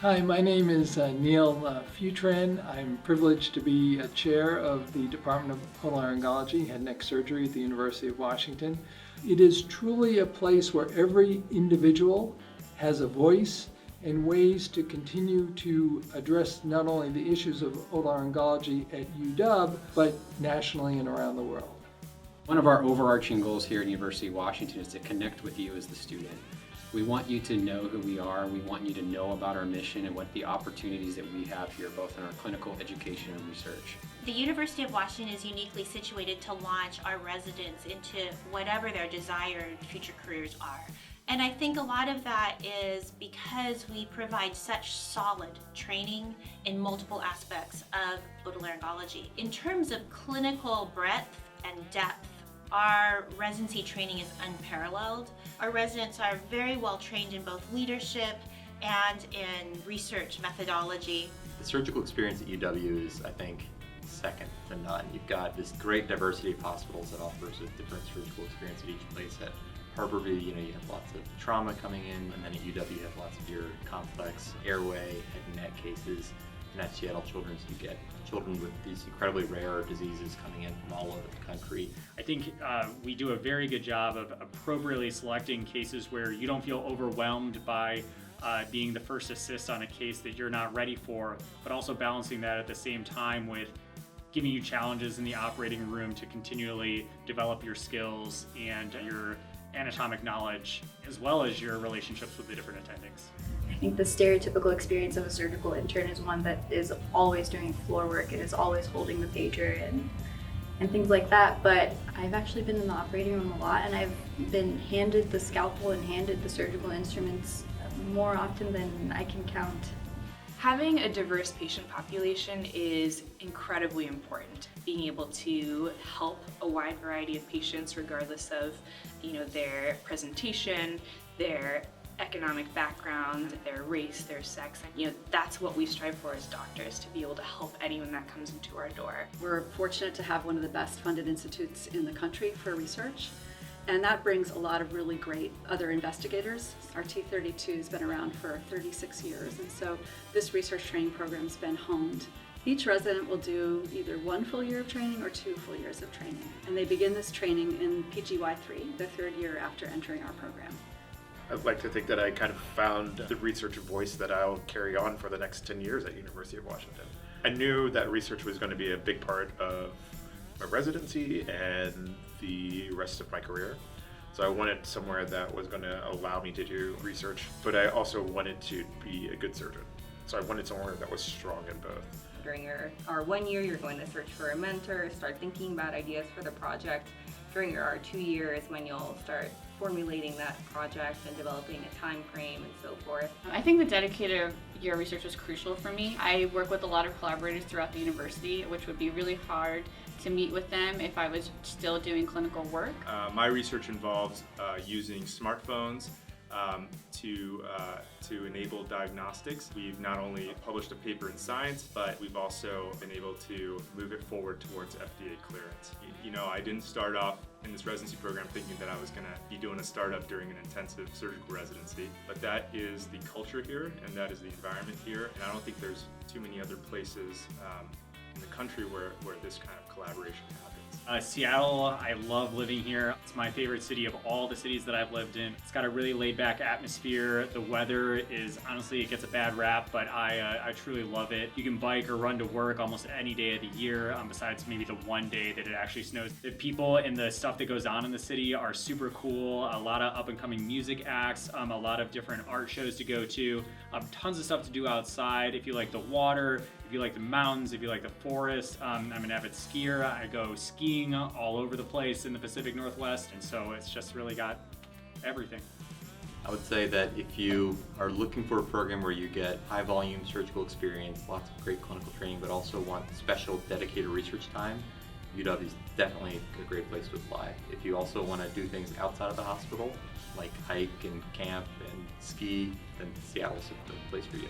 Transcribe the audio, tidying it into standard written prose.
Hi, my name is Neil Futran. I'm privileged to be a chair of the Department of Otolaryngology, Head and Neck Surgery at the University of Washington. It is truly a place where every individual has a voice and ways to continue to address not only the issues of otolaryngology at UW, but nationally and around the world. One of our overarching goals here at University of Washington is to connect with you as the student. We want you to know who we are. We want you to know about our mission and what the opportunities that we have here, both in our clinical education and research. The University of Washington is uniquely situated to launch our residents into whatever their desired future careers are. And I think a lot of that is because we provide such solid training in multiple aspects of otolaryngology. In terms of clinical breadth and depth, our residency training is unparalleled. Our residents are very well trained in both leadership and in research methodology. The surgical experience at UW is, I think, second to none. You've got this great diversity of hospitals that offers a different surgical experience at each place. At Harborview, you have lots of trauma coming in, and then at UW you have lots of your complex airway, head and neck cases. And at Seattle Children's, you get children with these incredibly rare diseases coming in from all over the country. I think we do a very good job of appropriately selecting cases where you don't feel overwhelmed by being the first assist on a case that you're not ready for, but also balancing that at the same time with giving you challenges in the operating room to continually develop your skills and your anatomic knowledge, as well as your relationships with the different attendings. I think the stereotypical experience of a surgical intern is one that is always doing floor work and is always holding the pager and things like that, but I've actually been in the operating room a lot, and I've been handed the scalpel and handed the surgical instruments more often than I can count. Having a diverse patient population is incredibly important. Being able to help a wide variety of patients regardless of their presentation, their economic background, their race, their sex, that's what we strive for as doctors, to be able to help anyone that comes into our door. We're fortunate to have one of the best funded institutes in the country for research, and that brings a lot of really great other investigators. Our T32 has been around for 36 years, and so this research training program's been honed. Each resident will do either 1 full year of training or 2 full years of training, and they begin this training in PGY3, the 3rd year after entering our program. I'd like to think that I kind of found the research voice that I'll carry on for the next 10 years at University of Washington. I knew that research was going to be a big part of my residency and the rest of my career. So I wanted somewhere that was going to allow me to do research, but I also wanted to be a good surgeon. So I wanted somewhere that was strong in both. During our 1 year, you're going to search for a mentor, start thinking about ideas for the project. During our 2 years, when you'll start formulating that project and developing a time frame and so forth. I think the dedicated year of research was crucial for me. I work with a lot of collaborators throughout the university, which would be really hard to meet with them if I was still doing clinical work. My research involves using smartphones to enable diagnostics. We've not only published a paper in Science, but we've also been able to move it forward towards FDA clearance. I didn't start off in this residency program thinking that I was going to be doing a startup during an intensive surgical residency, but that is the culture here and that is the environment here, and I don't think there's too many other places in the country where this kind of collaboration happens. Seattle, I love living here. It's my favorite city of all the cities that I've lived in. It's got a really laid-back atmosphere. The weather is, honestly, it gets a bad rap, but I truly love it. You can bike or run to work almost any day of the year, besides maybe the one day that it actually snows. The people and the stuff that goes on in the city are super cool. A lot of up-and-coming music acts, a lot of different art shows to go to, tons of stuff to do outside. If you like the water, if you like the mountains, if you like the forest, I'm an avid skier. I go skiing all over the place in the Pacific Northwest, and so it's just really got everything. I would say that if you are looking for a program where you get high volume surgical experience, lots of great clinical training, but also want special dedicated research time, UW is definitely a great place to apply. If you also want to do things outside of the hospital, like hike and camp and ski, then Seattle's a good place for you.